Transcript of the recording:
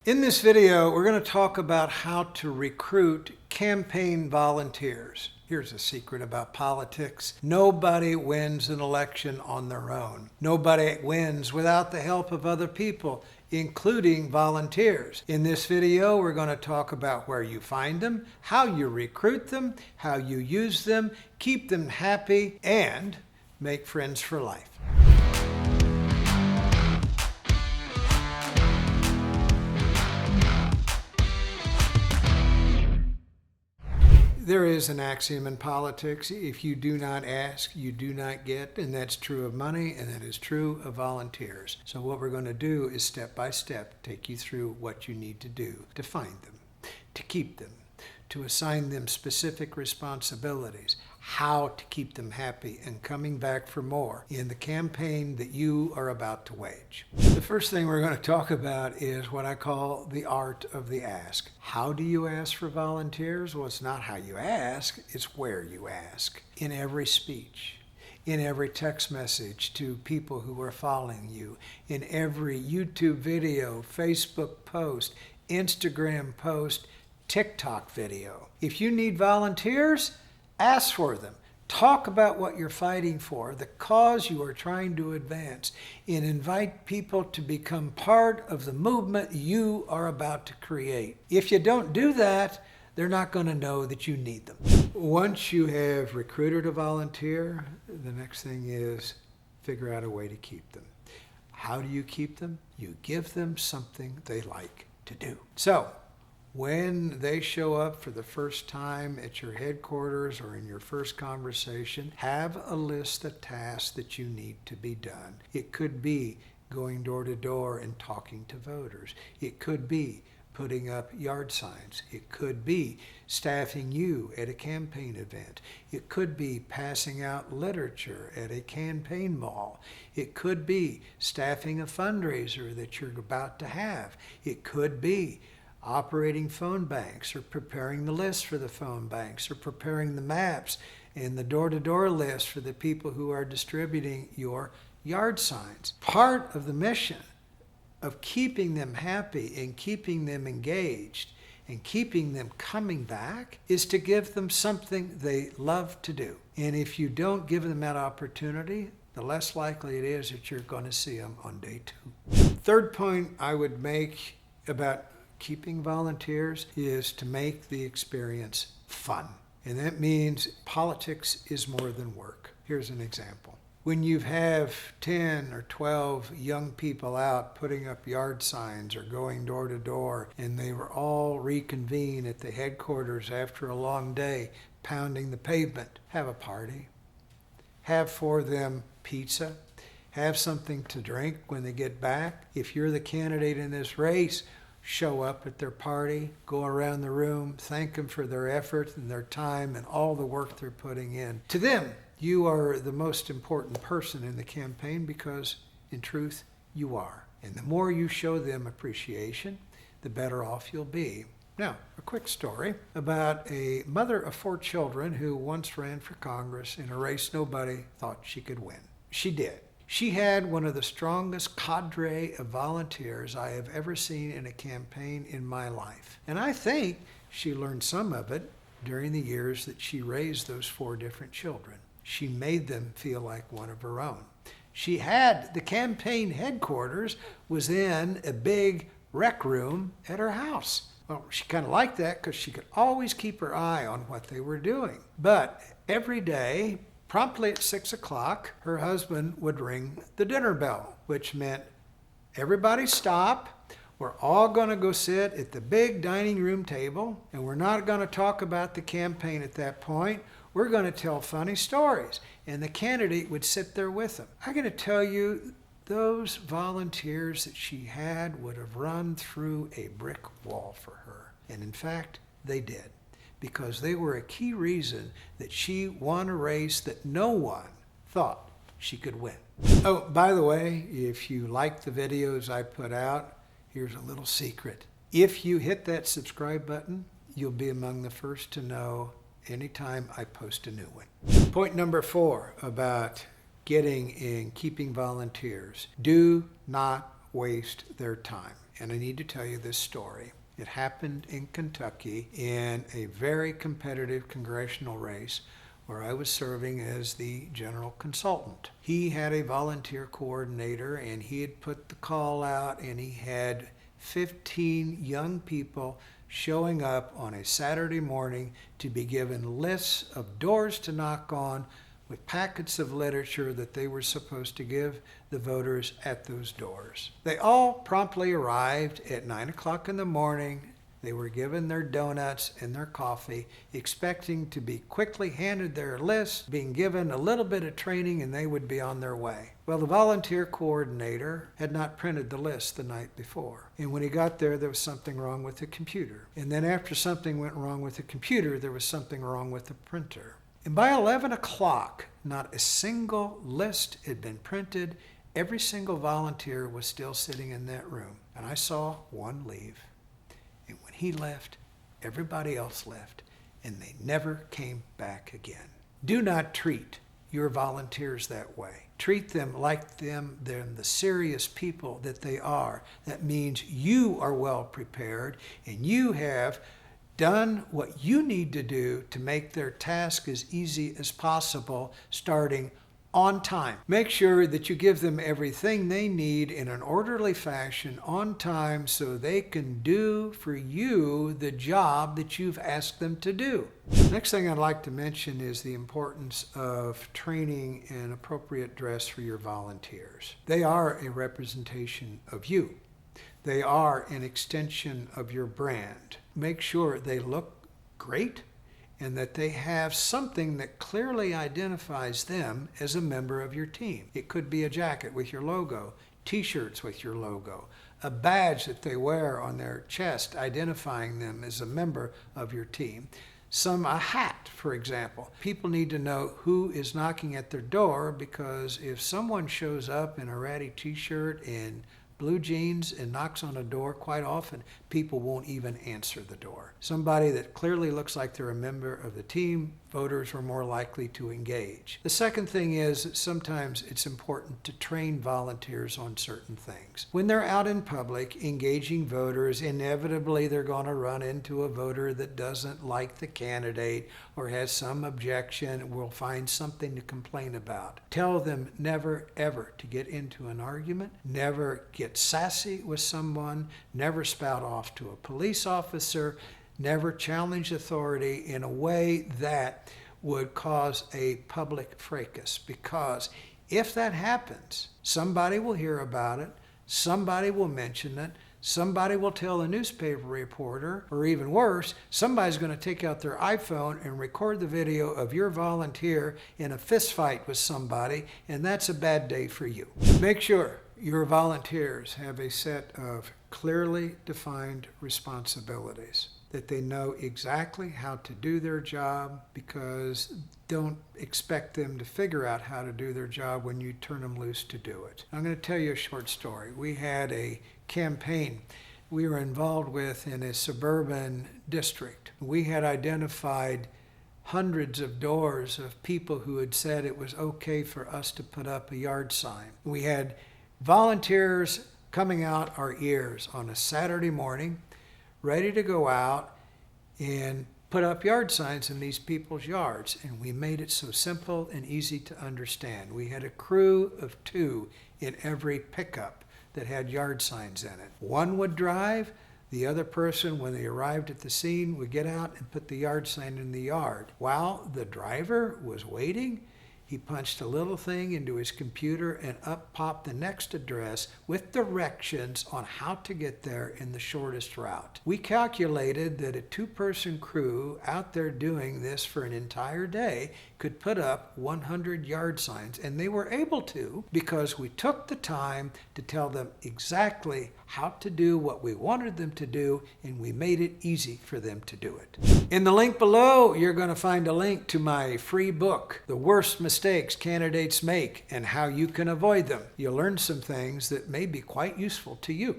In this video, we're going to talk about how to recruit campaign volunteers. Here's a secret about politics. Nobody wins an election on their own. Nobody wins without the help of other people, including volunteers. In this video, we're going to talk about where you find them, how you recruit them, how you use them, keep them happy, and make friends for life. There is an axiom in politics: if you do not ask, you do not get, and that's true of money, and that is true of volunteers. So what we're going to do is step by step take you through what you need to do to find them, to keep them, to assign them specific responsibilities, how to keep them happy and coming back for more in the campaign that you are about to wage. The first thing we're going to talk about is what I call the art of the ask. How do you ask for volunteers? Well, it's not how you ask, it's where you ask. In every speech, in every text message to people who are following you, in every YouTube video, Facebook post, Instagram post, TikTok video. If you need volunteers, ask for them. Talk about what you're fighting for, the cause you are trying to advance, and invite people to become part of the movement you are about to create. If you don't do that, they're not going to know that you need them. Once you have recruited a volunteer, the next thing is figure out a way to keep them. How do you keep them? You give them something they like to do. So, when they show up for the first time at your headquarters or in your first conversation, have a list of tasks that you need to be done. It could be going door to door and talking to voters. It could be putting up yard signs. It could be staffing you at a campaign event. It could be passing out literature at a campaign mall. It could be staffing a fundraiser that you're about to have. It could be operating phone banks, or preparing the list for the phone banks, or preparing the maps and the door-to-door list for the people who are distributing your yard signs. Part of the mission of keeping them happy and keeping them engaged and keeping them coming back is to give them something they love to do. And if you don't give them that opportunity, the less likely it is that you're going to see them on day 2. Third point I would make about keeping volunteers is to make the experience fun. And that means politics is more than work. Here's an example. When you have 10 or 12 young people out putting up yard signs or going door to door, and they were all reconvene at the headquarters after a long day pounding the pavement, have a party. Have for them pizza. Have something to drink when they get back. If you're the candidate in this race, show up at their party, go around the room, thank them for their effort and their time and all the work they're putting in. To them, you are the most important person in the campaign because, in truth, you are. And the more you show them appreciation, the better off you'll be. Now, a quick story about a mother of 4 children who once ran for Congress in a race nobody thought she could win. She did. She had one of the strongest cadre of volunteers I have ever seen in a campaign in my life. And I think she learned some of it during the years that she raised those 4 different children. She made them feel like one of her own. She had the campaign headquarters was in a big rec room at her house. Well, she kind of liked that because she could always keep her eye on what they were doing. But every day, promptly at 6 o'clock, her husband would ring the dinner bell, which meant everybody stop. We're all going to go sit at the big dining room table, and we're not going to talk about the campaign at that point. We're going to tell funny stories. And the candidate would sit there with them. I got to tell you, those volunteers that she had would have run through a brick wall for her. And in fact, they did, because they were a key reason that she won a race that no one thought she could win. Oh, by the way, if you like the videos I put out, here's a little secret. If you hit that subscribe button, you'll be among the first to know anytime I post a new one. Point number 4 about getting and keeping volunteers. Do not waste their time. and I need to tell you this story. It happened in Kentucky in a very competitive congressional race where I was serving as the general consultant. He had a volunteer coordinator, and he had put the call out, and he had 15 young people showing up on a Saturday morning to be given lists of doors to knock on with packets of literature that they were supposed to give the voters at those doors. They all promptly arrived at 9 o'clock in the morning. They were given their donuts and their coffee, expecting to be quickly handed their list, being given a little bit of training, and they would be on their way. Well, the volunteer coordinator had not printed the list the night before. And when he got there was something wrong with the computer. And then after something went wrong with the computer, there was something wrong with the printer. And by 11 o'clock, not a single list had been printed. Every single volunteer was still sitting in that room. And I saw one leave. And when he left, everybody else left, and they never came back again. Do not treat your volunteers that way. Treat them like they're the serious people that they are. That means you are well prepared, and you have done what you need to do to make their task as easy as possible, starting on time. Make sure that you give them everything they need in an orderly fashion on time so they can do for you the job that you've asked them to do. Next thing I'd like to mention is the importance of training and appropriate dress for your volunteers. They are a representation of you. They are an extension of your brand. Make sure they look great and that they have something that clearly identifies them as a member of your team. It could be a jacket with your logo, t-shirts with your logo, a badge that they wear on their chest identifying them as a member of your team. A hat, for example. People need to know who is knocking at their door, because if someone shows up in a ratty t-shirt and blue jeans and knocks on a door, quite often people won't even answer the door. Somebody that clearly looks like they're a member of the team, voters are more likely to engage. The second thing is that sometimes it's important to train volunteers on certain things. When they're out in public engaging voters, inevitably they're going to run into a voter that doesn't like the candidate or has some objection, will find something to complain about. Tell them never ever to get into an argument, never get sassy with someone, never spout off to a police officer, never challenge authority in a way that would cause a public fracas. Because if that happens, somebody will hear about it, somebody will mention it, somebody will tell a newspaper reporter, or even worse, somebody's going to take out their iPhone and record the video of your volunteer in a fist fight with somebody, and that's a bad day for you. Make sure your volunteers have a set of clearly defined responsibilities, that they know exactly how to do their job, because don't expect them to figure out how to do their job when you turn them loose to do it. I'm going to tell you a short story. We had a campaign we were involved with in a suburban district. We had identified hundreds of doors of people who had said it was okay for us to put up a yard sign. We had volunteers coming out our ears on a Saturday morning, ready to go out and put up yard signs in these people's yards. And we made it so simple and easy to understand. We had a crew of 2 in every pickup that had yard signs in it. One would drive, the other person, when they arrived at the scene, would get out and put the yard sign in the yard. While the driver was waiting, he punched a little thing into his computer, and up popped the next address with directions on how to get there in the shortest route. We calculated that a 2-person crew out there doing this for an entire day could put up 100 yard signs, and they were able to because we took the time to tell them exactly how to do what we wanted them to do, and we made it easy for them to do it. In the link below, you're going to find a link to my free book, The Worst Mistakes Candidates Make and How You Can Avoid Them. You'll learn some things that may be quite useful to you.